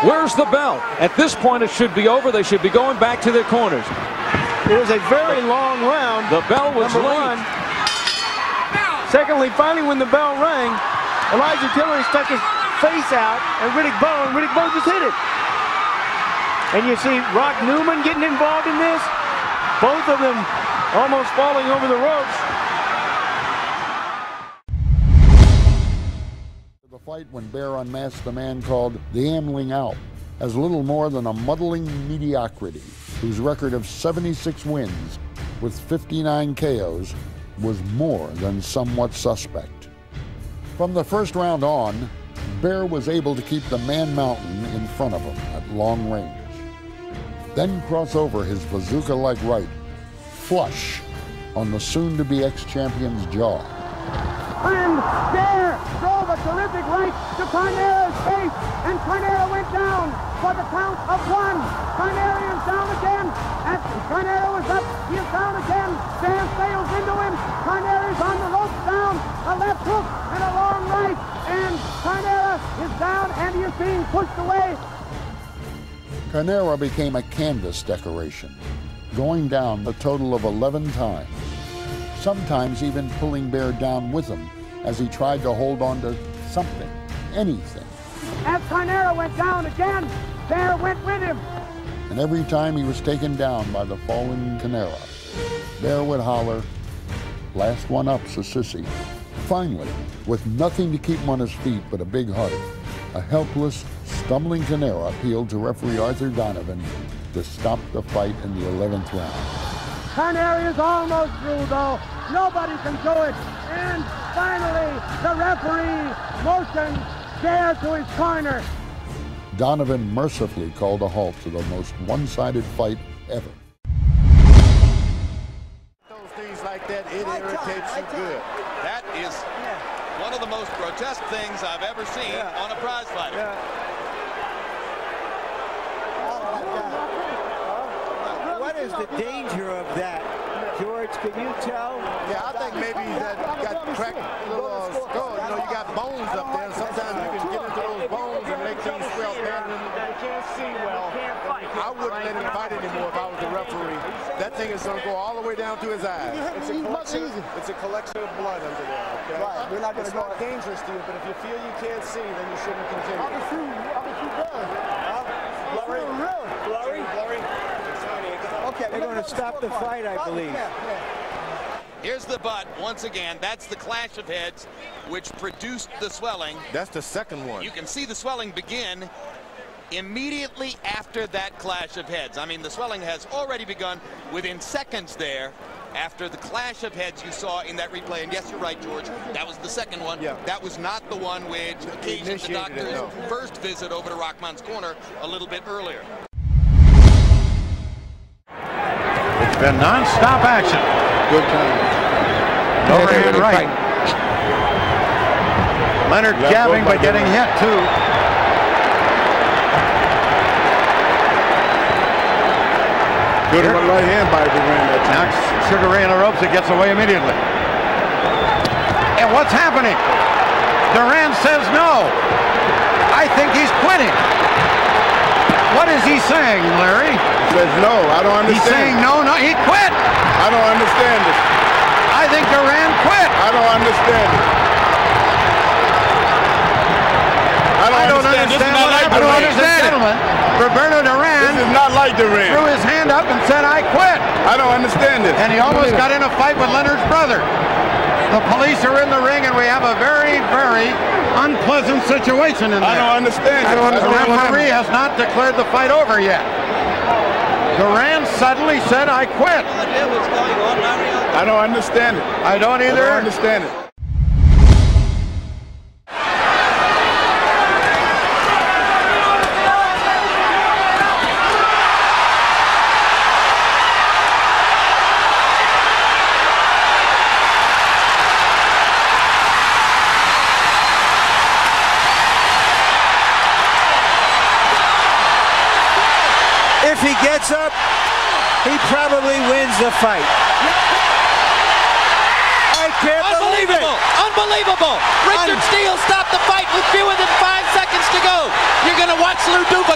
Where's the bell? At this point, it should be over. They should be going back to their corners. It was a very long round. The bell was number late. 1. Secondly, finally, when the bell rang, Tillery stuck his face out, and Riddick Bowe just hit it. And you see Rock Newman getting involved in this. Both of them almost falling over the ropes. The fight when Baer unmasked the man called the Ambling Out as little more than a muddling mediocrity whose record of 76 wins with 59 KOs was more than somewhat suspect. From the first round on, Baer was able to keep the man mountain in front of him at long range. Then cross over his bazooka-like right, flush on the soon-to-be ex-champion's jaw. And Baer drove a terrific right to Carnera's face, and Carnera went down for the count of 1. Carnera is down again, and Carnera was up, he is down again. Baer sails into him, Carnera is on the ropes down, a left hook and a long right, and Carnera is down and he is being pushed away. Carnera became a canvas decoration, going down a total of 11 times, sometimes even pulling Baer down with him as he tried to hold on to something, anything. As Carnera went down again, Baer went with him. And every time he was taken down by the fallen Carnera, Baer would holler, "Last one up's a sissy." Finally, with nothing to keep him on his feet but a big heart, a helpless, stumbling Carnera appealed to referee Arthur Donovan to stop the fight in the 11th round. Carnera is almost through, though. Nobody can do it. And finally, the referee motions Baer to his corner. Donovan mercifully called a halt to the most one-sided fight ever. Those things like that, it irritates you good. That is one of the most grotesque things I've ever seen on a prize fighter. What is the danger of that, George? Can you tell? Yeah, I think maybe that got cracked little skull. You know, you got bones up there. Sometimes you can get into those bones and make things swell bad. You can't see well. I wouldn't let him fight anymore if I was the referee. That thing is going to go all the way down to his eyes. It's a collection of blood under there. Okay? Right. We're not going to go dangerous to you, but if you feel you can't see, then you shouldn't continue. I'll be through blurry. Blurry. Okay, they're going to stop the fight, I believe. Here's the butt once again. That's the clash of heads which produced the swelling. That's the second one. You can see the swelling begin immediately after that clash of heads. I mean, the swelling has already begun within seconds there after the clash of heads you saw in that replay. And yes, you're right, George. That was the second one. Yeah. That was not the one which occasioned the doctor's first visit over to Rahman's corner a little bit earlier. It's been non-stop action. Good time. Overhand right. Leonard jabbing but getting hit too. Good right hand by Duran. Knocks Sugar Ray in the ropes. It gets away immediately. And what's happening? Duran says no. I think he's quitting. What is he saying, Larry? He says no. I don't understand. He's saying no. He quit. I don't understand it. I think Duran quit. I don't understand it. I don't understand it. Roberto Duran This is not like Duran. Threw his hand up and said, "I quit." I don't understand it. And he almost got in a fight with Leonard's brother. The police are in the ring, and we have a very, very unpleasant situation in there. I don't understand it. The referee has not declared the fight over yet. Duran suddenly said, "I quit." I don't understand it. I don't either. I don't understand it. If he gets up, he probably wins the fight. I can't believe it. Unbelievable. Richard Steele stopped the fight with fewer than 5 seconds to go. You're going to watch Lou Duva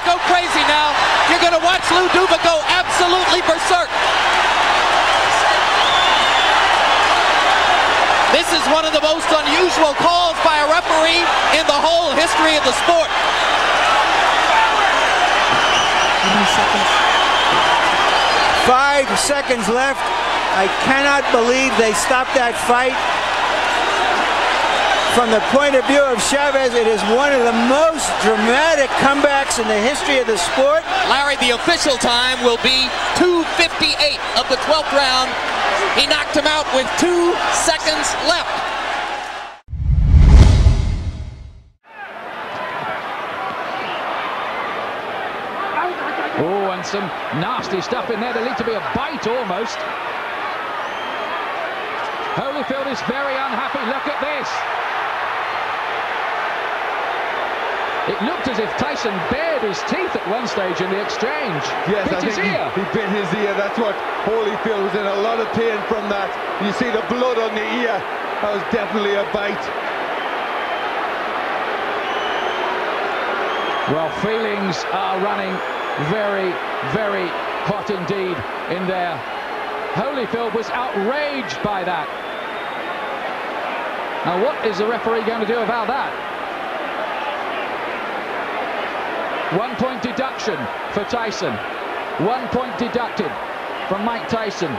most unusual calls by a referee in the whole history of the sport. How many seconds? 5 seconds left. I cannot believe they stopped that fight. From the point of view of Chavez, it is one of the most dramatic comebacks in the history of the sport. Larry, the official time will be 2:58 of the 12th round. He knocked him out with 2 seconds left. Oh, and some nasty stuff in there. There needs to be a bite almost. Holyfield is very unhappy. Look at this. It looked as if Tyson bared his teeth at one stage in the exchange. Yes, bit I think his ear. He bit his ear. That's what Holyfield was in a lot of pain from that. You see the blood on the ear. That was definitely a bite. Well, feelings are running very, very hot indeed in there. Holyfield was outraged by that. Now, what is the referee going to do about that? 1 point deduction for Tyson. 1 point deducted from Mike Tyson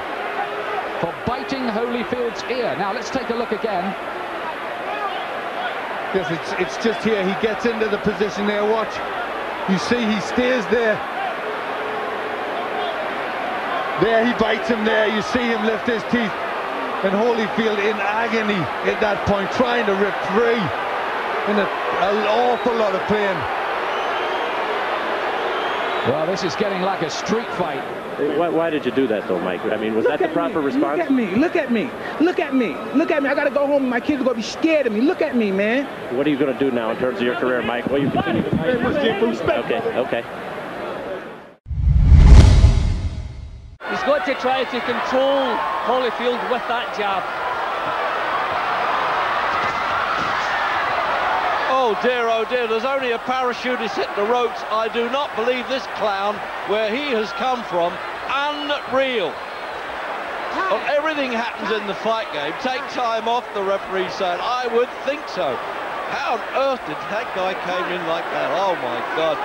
for biting Holyfield's ear. Now let's take a look again. Yes, it's just here. He gets into the position there. Watch. You see he stays there. There, he bites him there. You see him lift his teeth. And Holyfield in agony at that point, trying to rip free. In an awful lot of pain. Well, this is getting like a street fight. Why did you do that, though, Mike? I mean, was that the proper response? Look at me, look at me, look at me, look at me. I got to go home and my kids are going to be scared of me. Look at me, man. What are you going to do now in terms of your career, Mike? Will you continue to fight? Okay, okay. He's got to try to control Holyfield with that jab. Oh dear, there's only a parachutist hit the ropes. I do not believe this clown, where he has come from, unreal. Well, everything happens in the fight game. Take time off, the referee said. I would think so. How on earth did that guy came in like that? Oh my God.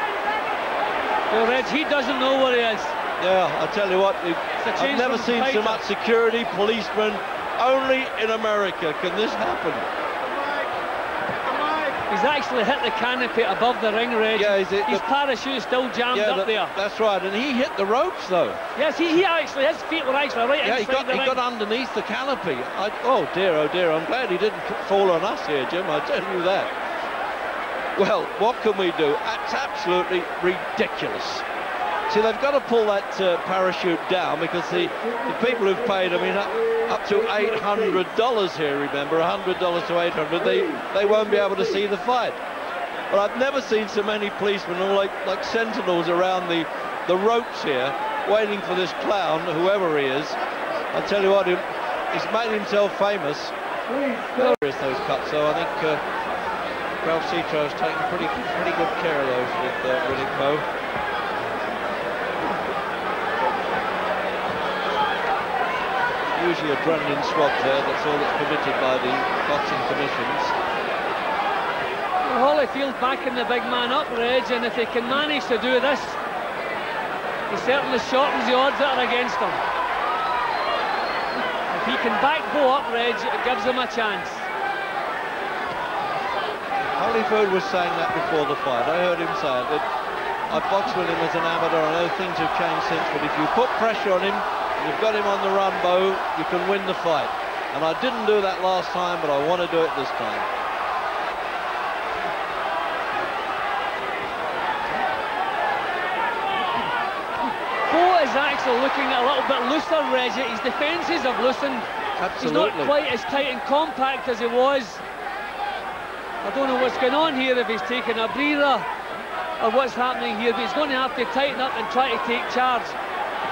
Well, Reg, he doesn't know what he is. Yeah, I tell you what, I've never seen so much security, policemen. Only in America can this happen. He's actually hit the canopy above the ring, Reg. Yeah, his parachute is still jammed up there. That's right, and he hit the ropes though. Yes, he actually, his feet were actually right inside the ring. He got underneath the canopy. Oh dear, I'm glad he didn't fall on us here, Jim, I tell you that. Well, what can we do? It's absolutely ridiculous. See, they've got to pull that parachute down because the people who've paid, I mean, up to $800 here, remember, $100 to $800, they won't be able to see the fight. But I've never seen so many policemen, all like sentinels around the ropes here, waiting for this clown, whoever he is. I tell you what, he's made himself famous. Glorious, those cuts, so I think Ralph Citro's taken pretty good care of those with Riddick Bowe. Usually adrenaline swab there, that's all that's permitted by the boxing commissions. Well, Holyfield backing the big man up, Reg, and if he can manage to do this, he certainly shortens the odds that are against him. If he can back Bowe up, Reg, it gives him a chance. Holyfield was saying that before the fight. I heard him say it, that I boxed with him as an amateur. I know things have changed since, but if you put pressure on him, you've got him on the run, Bowe, you can win the fight. And I didn't do that last time, but I want to do it this time. Bowe is actually looking a little bit looser, Reg. His defences have loosened. Absolutely. He's not quite as tight and compact as he was. I don't know what's going on here, if he's taking a breather or what's happening here, but he's going to have to tighten up and try to take charge.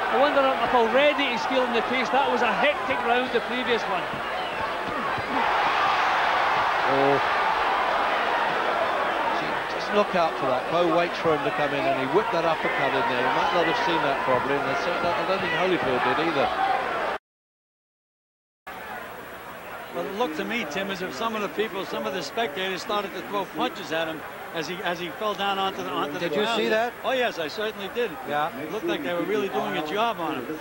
I wonder if already he's feeling the pace. That was a hectic round, the previous one. Oh. Just look out for that. Bowe waits for him to come in and he whipped that uppercut in there. You might not have seen that probably, and I don't think Holyfield did either. Well, it looked to me, Tim, as if some of the people, some of the spectators started to throw punches at him as he fell down onto the ground. Did you see that? Oh, yes, I certainly did. Yeah. It looked like they were really doing a job on him.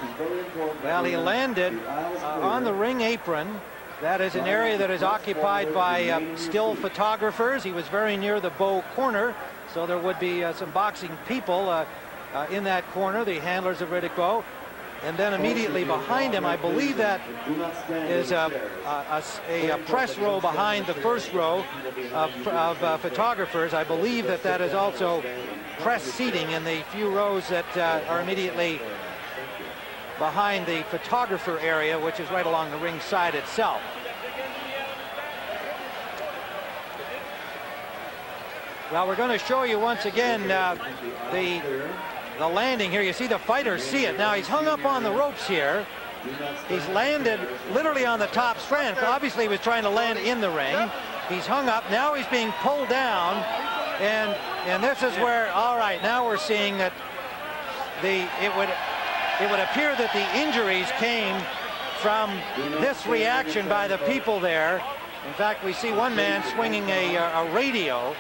Well, he landed on the ring apron. That is an area that is occupied by still photographers. He was very near the Bowe corner, so there would be some boxing people in that corner, the handlers of Riddick Bowe. And then immediately behind him, I believe that is a press row behind the first row of photographers. I believe that that is also press seating in the few rows that are immediately behind the photographer area, which is right along the ring side itself. Well, we're going to show you once again the landing here. You see the fighters see it. Now he's hung up on the ropes here. He's landed literally on the top strand. Obviously he was trying to land in the ring. He's hung up. Now he's being pulled down. And this is where, all right, now we're seeing that it would appear that the injuries came from this reaction by the people there. In fact, we see one man swinging a radio.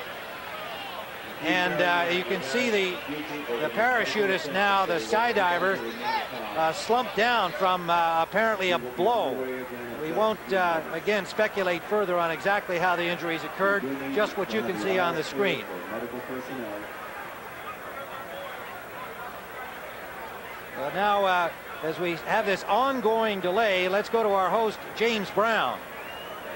And you can see the parachutist now, the skydiver, slumped down from apparently a blow. We won't, again, speculate further on exactly how the injuries occurred, just what you can see on the screen. Now, as we have this ongoing delay, let's go to our host, James Brown.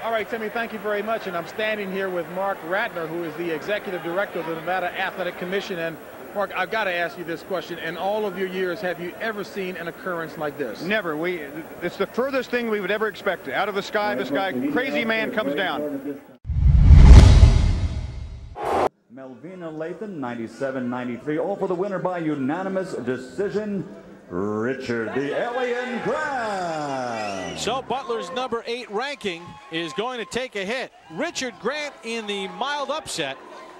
All right, Timmy, thank you very much. And I'm standing here with Mark Ratner, who is the executive director of the Nevada Athletic Commission. And Mark, I've got to ask you this question. In all of your years, have you ever seen an occurrence like this? Never. It's the furthest thing we would ever expect. Out of the sky, this guy, crazy man comes down. Melvina Lathan, 97-93, all for the winner by unanimous decision. Richard the Alien Grant. So Butler's number 8 ranking is going to take a hit. Richard Grant in the mild upset,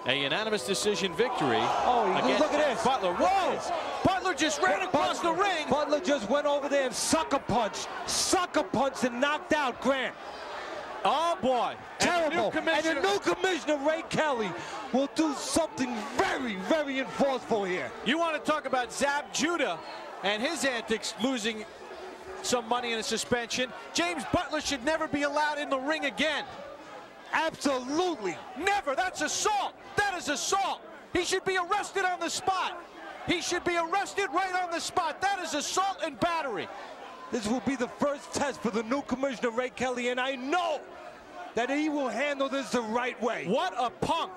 a unanimous decision victory. Oh, look at this. Butler. Whoa! Butler just ran across the ring. Butler just went over there and sucker punched and knocked out Grant. Oh boy. Terrible. And the new commissioner, Ray Kelly, will do something very, very enforceful here. You want to talk about Zab Judah and his antics, losing some money in a suspension. James Butler should never be allowed in the ring again. Absolutely. Never. That's assault. That is assault. He should be arrested on the spot. He should be arrested right on the spot. That is assault and battery. This will be the first test for the new commissioner, Ray Kelly, and I know that he will handle this the right way. What a punk.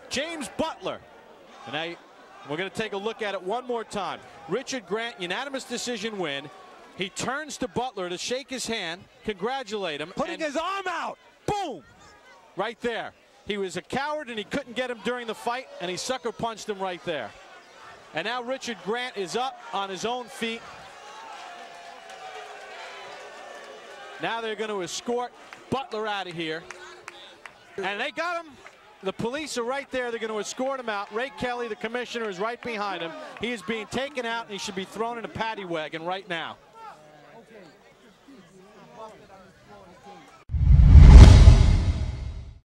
James Butler. And we're going to take a look at it one more time. Richard Grant, unanimous decision win. He turns to Butler to shake his hand, congratulate him. Putting his arm out. Boom! Right there. He was a coward and he couldn't get him during the fight, and he sucker punched him right there. And now Richard Grant is up on his own feet. Now they're going to escort Butler out of here. And they got him. The police are right there. They're going to escort him out. Ray Kelly, the commissioner, is right behind him. He is being taken out, and he should be thrown in a paddy wagon right now.